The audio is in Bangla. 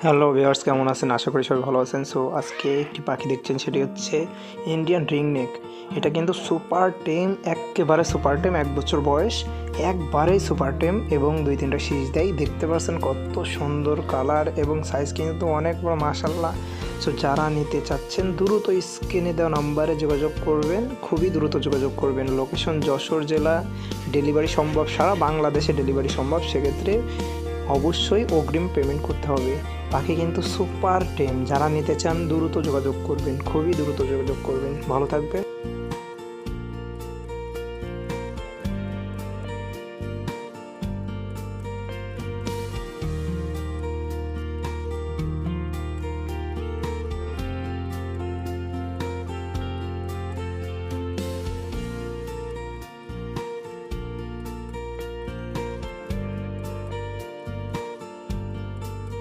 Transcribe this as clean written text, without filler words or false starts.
হ্যালো ভিউয়ার্স, কেমন আছেন? আশা করি সবাই ভালো আছেন। সো আজকে একটি পাখি দেখছেন, সেটি হচ্ছে ইন্ডিয়ান রিংনেক। এটা কিন্তু সুপার টেম, একেবারে সুপার টেম, 1 বছর বয়স, একবারেই সুপার টেম এবং 2-3টা শীষ দেয়। দেখতে পাচ্ছেন কত সুন্দর কালার এবং সাইজ কিন্তু অনেক বড়, মাশাল্লাহ। সো যারা নিতে চাচ্ছেন দ্রুত স্ক্রিনে দেওয়া নাম্বারে যোগাযোগ করবেন, খুবই দ্রুত যোগাযোগ করবেন। লোকেশন যশোর জেলা, ডেলিভারি সম্ভব, সারা বাংলাদেশে ডেলিভারি সম্ভব। সেক্ষেত্রে অবশ্যই অগ্রিম পেমেন্ট করতে হবে। পাখি কিন্তু সুপার টেম, যারা নিতে চান দ্রুত যোগাযোগ করবেন, খুবই দ্রুত যোগাযোগ করবেন। ভালো থাকবেন।